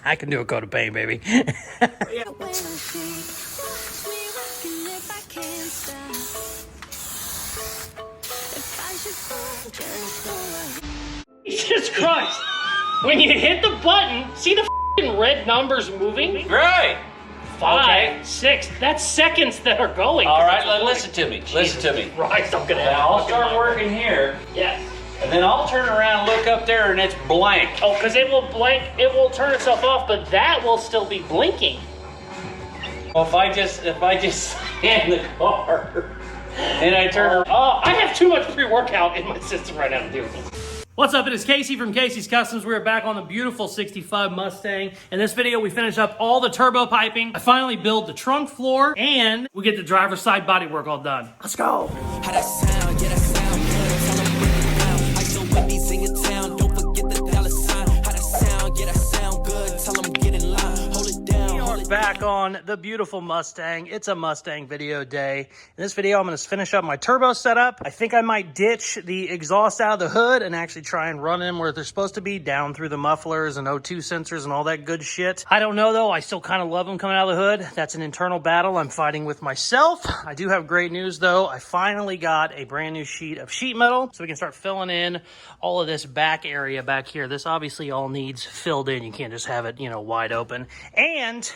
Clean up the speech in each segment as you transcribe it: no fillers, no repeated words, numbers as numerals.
I can do a coat of paint, baby. Jesus Christ! When you hit the button, see the f***ing red numbers moving? Right. 5, 6. That's seconds that are going. All right, listen to me. Listen to me. Christ, I'm gonna And have I'll start working here. Yes. And then I'll turn around and look up there and it's blank. Oh, because it will blank, it will turn itself off, but that will still be blinking. Well, if I just stand the car and I turn around. Oh, I have too much pre-workout in my system right now to do this. What's up, it is Casey from Caseyscustoms. We're back on the beautiful 65 Mustang. In this video, we finish up all the turbo piping. I finally build the trunk floor, and we get the driver's side body work all done. Let's go. How that sound? Yeah, that sound good. Tell 'em bring it down. I still with me singing town. Don't forget the dollar sign. How that sound? Yeah, that sound good. Tell 'em get in line. Hold it down. We are back on the beautiful Mustang. It's a Mustang video day. In this video, I'm going to finish up my turbo setup. I think I might ditch the exhaust out of the hood and actually try and run them where they're supposed to be, down through the mufflers and O2 sensors and all that good shit. I don't know though. I still kind of love them coming out of the hood. That's an internal battle I'm fighting with myself. I do have great news though. I finally got a brand new sheet of sheet metal so we can start filling in all of this back area back here. This obviously all needs filled in. You can't just have it, you know, wide open. And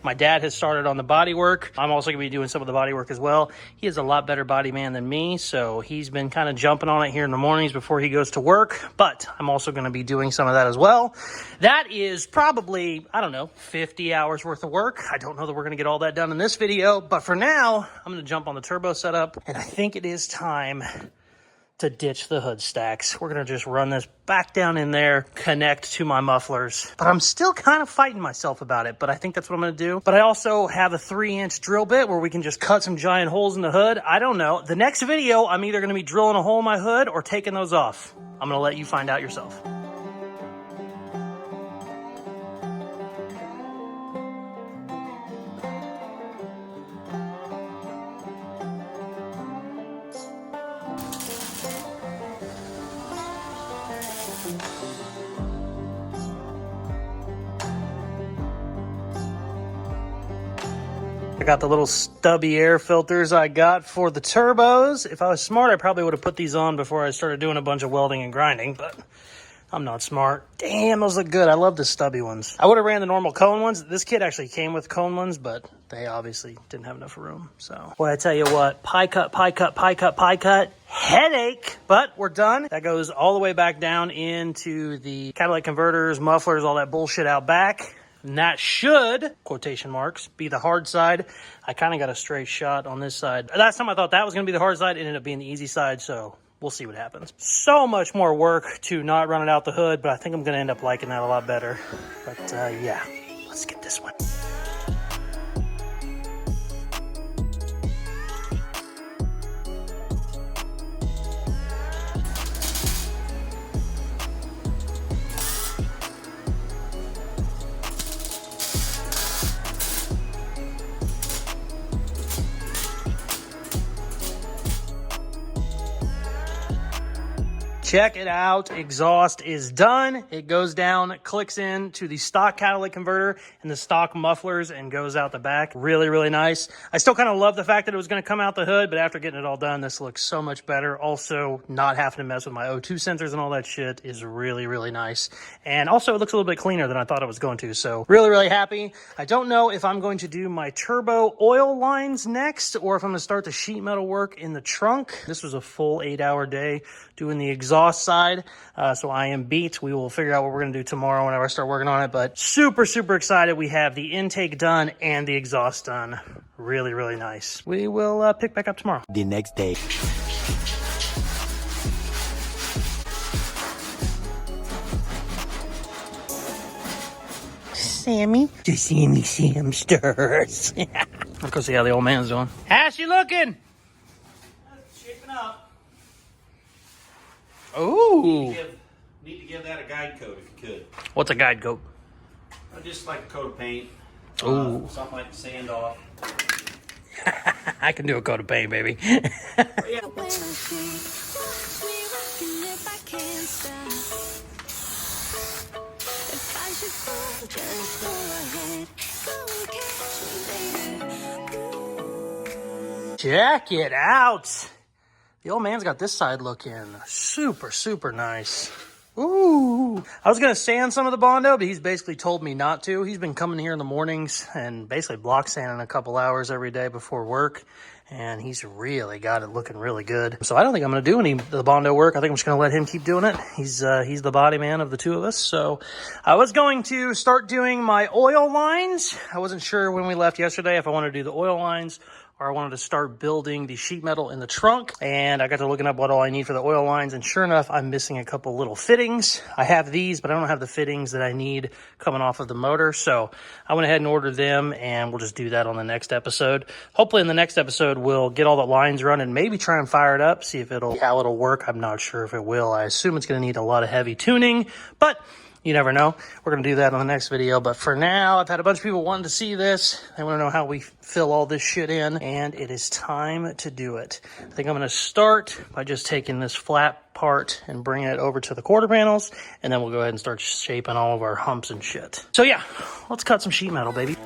my dad has started on the body work. I'm also going to be doing some of the body work as well. He is a lot better body man than me, so he's been kind of jumping on it here in the mornings before he goes to work, but I'm also going to be doing some of that as well. That is probably, I don't know, 50 hours worth of work. I don't know that we're going to get all that done in this video, but for now, I'm going to jump on the turbo setup, and I think it is time to ditch the hood stacks. We're gonna just run this back down in there, connect to my mufflers. But I'm still kind of fighting myself about it, but I think that's what I'm gonna do. But I also have a 3-inch drill bit where we can just cut some giant holes in the hood. I don't know. The next video, I'm either gonna be drilling a hole in my hood or taking those off. I'm gonna let you find out yourself. I got the little stubby air filters I got for the turbos. If I was smart, I probably would have put these on before I started doing a bunch of welding and grinding, but I'm not smart. Damn, those look good. I love the stubby ones. I would have ran the normal cone ones. This kit actually came with cone ones, but they obviously didn't have enough room. So, boy, I tell you what, pie cut, headache, but we're done. That goes all the way back down into the catalytic converters, mufflers, all that bullshit out back. And that should, quotation marks, be the hard side. I kind of got a straight shot on this side. Last time I thought that was going to be the hard side. It ended up being the easy side, so we'll see what happens. So much more work to not run it out the hood, but I think I'm going to end up liking that a lot better. But yeah, let's get this one. Check it out. Exhaust is done. It goes down, clicks in to the stock catalytic converter and the stock mufflers and goes out the back. Really, really nice. I still kind of love the fact that it was going to come out the hood, but after getting it all done, this looks so much better. Also, not having to mess with my O2 sensors and all that shit is really, really nice. And also, it looks a little bit cleaner than I thought it was going to. So really, really happy. I don't know if I'm going to do my turbo oil lines next or if I'm going to start the sheet metal work in the trunk. This was a full 8-hour day doing the exhaust side, so I am beat. We will figure out what we're going to do tomorrow whenever I start working on it, but super, super excited. We have the intake done and the exhaust done. Really, really nice. We will pick back up tomorrow. The next day. Sammy. The Sammy Samsters. Let's go see how the old man's doing. How's she looking? Shaping up. Ooh. Need to give that a guide coat if you could. What's a guide coat? Just like a coat of paint. Ooh. Something like sand off. I can do a coat of paint, baby. Check it out. The old man's got this side looking super, super nice. Ooh. I was going to sand some of the Bondo, but he's basically told me not to. He's been coming here in the mornings and basically block sanding a couple hours every day before work. And he's really got it looking really good. So I don't think I'm going to do any of the Bondo work. I think I'm just going to let him keep doing it. He's the body man of the two of us. So I was going to start doing my oil lines. I wasn't sure when we left yesterday if I wanted to do the oil lines or I wanted to start building the sheet metal in the trunk. And I got to looking up what all I need for the oil lines. And sure enough, I'm missing a couple little fittings. I have these, but I don't have the fittings that I need coming off of the motor. So I went ahead and ordered them, and we'll just do that on the next episode. Hopefully in the next episode, we'll get all the lines running, maybe try and fire it up, see if how it'll work. I'm not sure if it will. I assume it's going to need a lot of heavy tuning, but you never know. We're going to do that on the next video. But for now, I've had a bunch of people wanting to see this. They want to know how we fill all this shit in. And it is time to do it. I think I'm going to start by just taking this flat part and bringing it over to the quarter panels. And then we'll go ahead and start shaping all of our humps and shit. So yeah, let's cut some sheet metal, baby.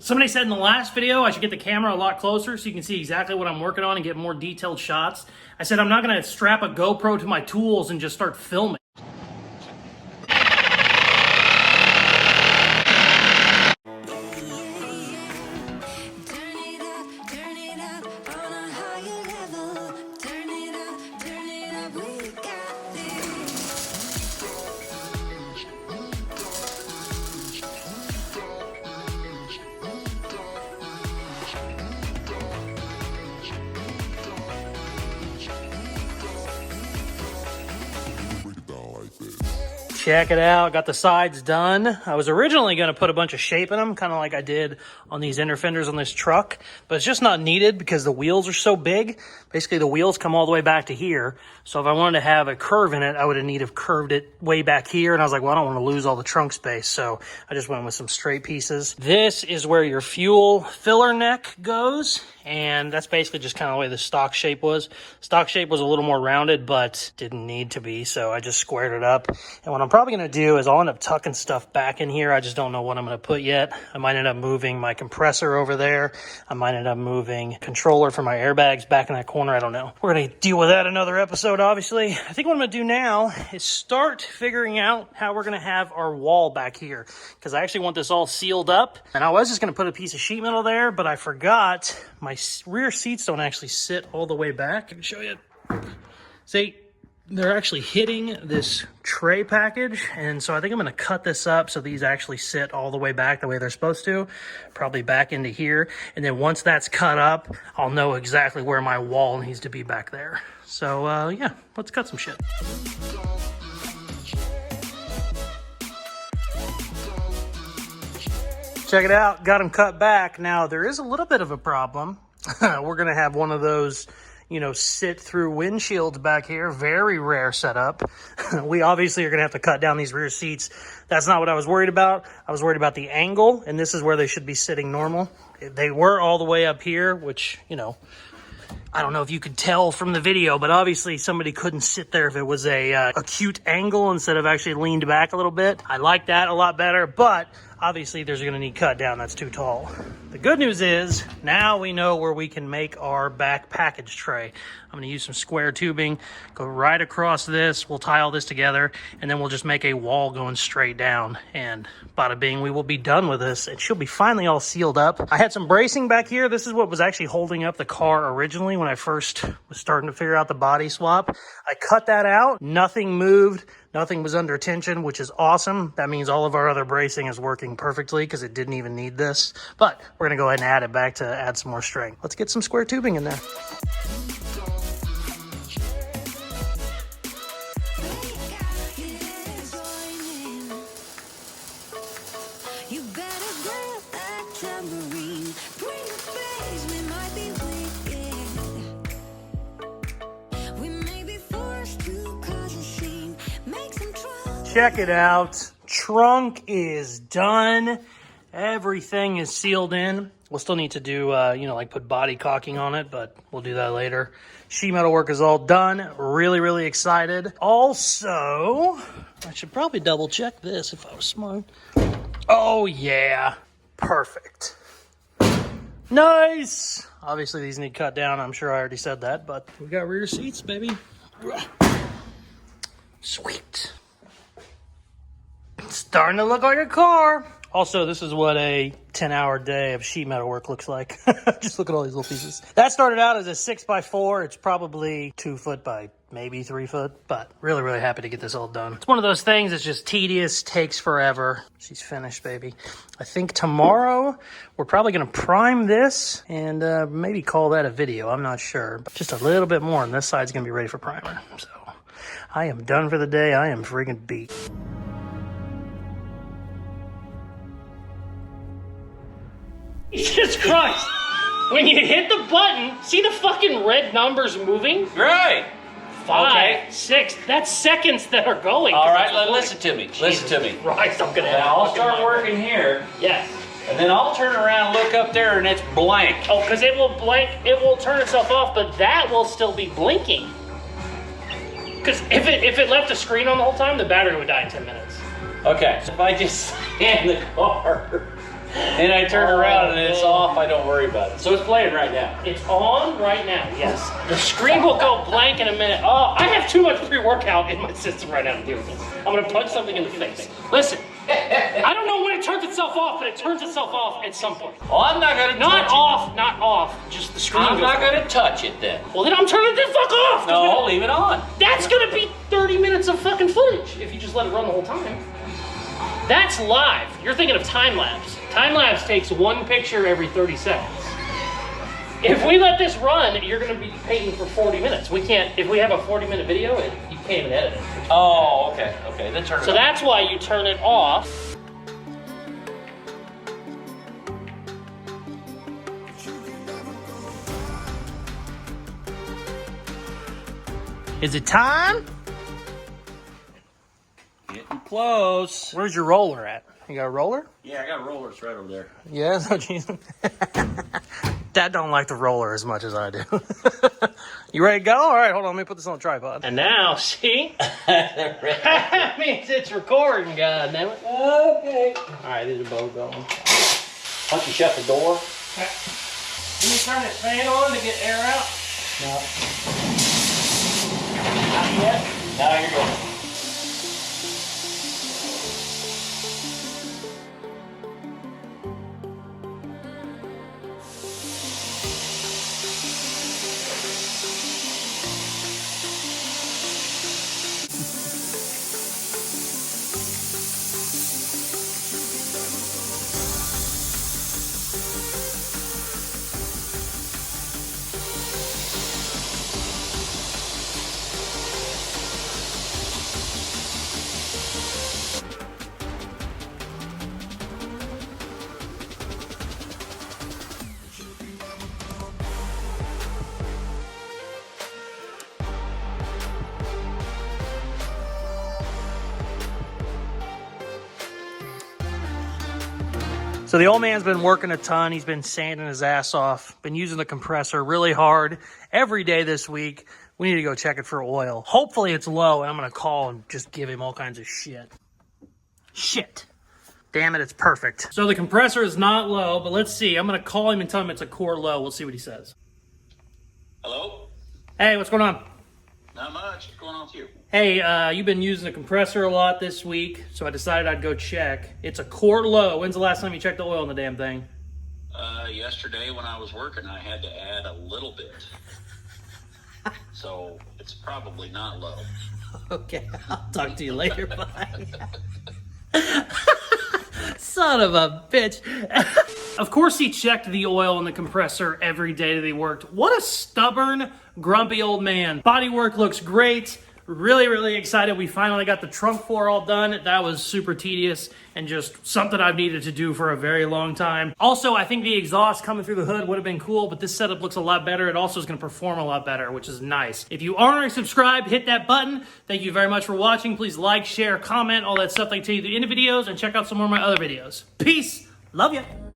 Somebody said in the last video I should get the camera a lot closer so you can see exactly what I'm working on and get more detailed shots. I said I'm not going to strap a GoPro to my tools and just start filming. Check it out, got the sides done. I was originally going to put a bunch of shape in them, kind of like I did on these inner fenders on this truck, but it's just not needed because the wheels are so big. Basically, the wheels come all the way back to here. So if I wanted to have a curve in it, I would have needed to have curved it way back here. And I was like, well, I don't want to lose all the trunk space. So I just went with some straight pieces. This is where your fuel filler neck goes. And that's basically just kind of the way the stock shape was. Stock shape was a little more rounded, but didn't need to be. So I just squared it up. And what I'm probably going to do is I'll end up tucking stuff back in here. I just don't know what I'm going to put yet. I might end up moving my compressor over there. I might end up moving controller for my airbags back in that corner. I don't know. We're going to deal with that another episode, obviously. I think what I'm going to do now is start figuring out how we're going to have our wall back here. Because I actually want this all sealed up. And I was just going to put a piece of sheet metal there, but I forgot my rear seats don't actually sit all the way back. I can show you. See, they're actually hitting this tray package, and so I think I'm going to cut this up so these actually sit all the way back the way they're supposed to, probably back into here. And then once that's cut up, I'll know exactly where my wall needs to be back there. So yeah, let's cut some shit. Check it out, got them cut back. Now there is a little bit of a problem. We're going to have one of those, you know, sit through windshields back here. Very rare setup. We obviously are going to have to cut down these rear seats. That's not what I was worried about. I was worried about the angle, and this is where they should be sitting normal. They were all the way up here, which, you know, I don't know if you could tell from the video, but obviously somebody couldn't sit there if it was a acute angle instead of actually leaned back a little bit. I like that a lot better, but obviously there's going to need cut down. That's too tall. The good news is now we know where we can make our back package tray. I'm going to use some square tubing, go right across this. We'll tie all this together, and then we'll just make a wall going straight down. And bada bing, we will be done with this. And she'll be finally all sealed up. I had some bracing back here. This is what was actually holding up the car originally when I first was starting to figure out the body swap. I cut that out. Nothing moved. Nothing was under tension, which is awesome. That means all of our other bracing is working perfectly because it didn't even need this. But we're going to go ahead and add it back to add some more strength. Let's get some square tubing in there. You better grab that tambourine. Bring the bass, we might be wicked. We may be forced to cause a scene. Make some trouble. Check it out. Trunk is done. Everything is sealed in. We'll still need to do, you know, like put body caulking on it, but we'll do that later. Sheet metal work is all done. Really, really excited. Also, I should probably double check this if I was smart. Oh, yeah. Perfect. Nice. Obviously, these need cut down. I'm sure I already said that, but we got rear seats, baby. Sweet. It's starting to look like a car. Also, this is what a 10-hour day of sheet metal work looks like. Just look at all these little pieces. That started out as a 6x4. It's probably 2 foot by maybe 3 foot, but really, really happy to get this all done. It's one of those things that's just tedious, takes forever. She's finished, baby. I think tomorrow we're probably gonna prime this and maybe call that a video. I'm not sure, but just a little bit more and this side's gonna be ready for primer. So I am done for the day. I am friggin' beat. Jesus Christ! When you hit the button, see the fucking red numbers moving? Right. 5, Okay. 6. That's seconds that are going. All right, listen to me. Listen to me. Christ, I'm gonna And have I'll fucking start mind. working here, Yes. and then I'll turn around and look up there, and it's blank. Oh, because it will blank. It will turn itself off, but that will still be blinking. Because if it left a screen on the whole time, the battery would die in 10 minutes. Okay. If I just stand the car and I turn around and it's off, I don't worry about it. So it's playing right now. It's on right now, yes. The screen will go blank in a minute. Oh, I have too much pre-workout in my system right now to deal with this. I'm going to punch something in the face. Listen, I don't know when it turns itself off, but it turns itself off at some point. Well, I'm not going to touch it. Not off, just the screen I'm goes not off. going to touch it then. Well, then I'm turning the fuck off. No, leave it on. That's going to be 30 minutes of fucking footage if you just let it run the whole time. That's live. You're thinking of time-lapse. Time-lapse takes one picture every 30 seconds. If we let this run, you're going to be paying for 40 minutes. We can't, if we have a 40-minute video, you can't even edit it. Oh, okay, okay. Then turn it So on. that's why you turn it off. Is it time? Getting close. Where's your roller at? You got a roller? Yeah, I got rollers right over there. Yeah, that's what you... Dad don't like the roller as much as I do. You ready to go? All right, hold on. Let me put this on a tripod. And now, see? That means it's recording, God damn it. Okay. All right, these are both going. Once you shut the door. Can you turn this fan on to get air out? No. Not yet. Now you're going. So the old man's been working a ton. He's been sanding his ass off, been using the compressor really hard every day this week. We need to go check it for oil. Hopefully it's low, and I'm going to call and just give him all kinds of shit. Shit. Damn it, it's perfect. So the compressor is not low, but let's see. I'm going to call him and tell him it's a core low. We'll see what he says. Hello? Hey, what's going on? Not much. What's going on with you? Hey, you've been using the compressor a lot this week, so I decided I'd go check. It's a core low. When's the last time you checked the oil in the damn thing? Yesterday when I was working, I had to add a little bit. So it's probably not low. Okay, I'll talk to you later. Bye. Son of a bitch. Of course he checked the oil in the compressor every day that he worked. What a stubborn, grumpy old man. Bodywork looks great. Really, really excited. We finally got the trunk floor all done. That was super tedious and just something I've needed to do for a very long time. Also, I think the exhaust coming through the hood would have been cool, but this setup looks a lot better. It also is going to perform a lot better, which is nice. If you aren't already subscribed, hit that button. Thank you very much for watching. Please like, share, comment, all that stuff I tell you at the end of videos, and check out some more of my other videos. Peace. Love ya.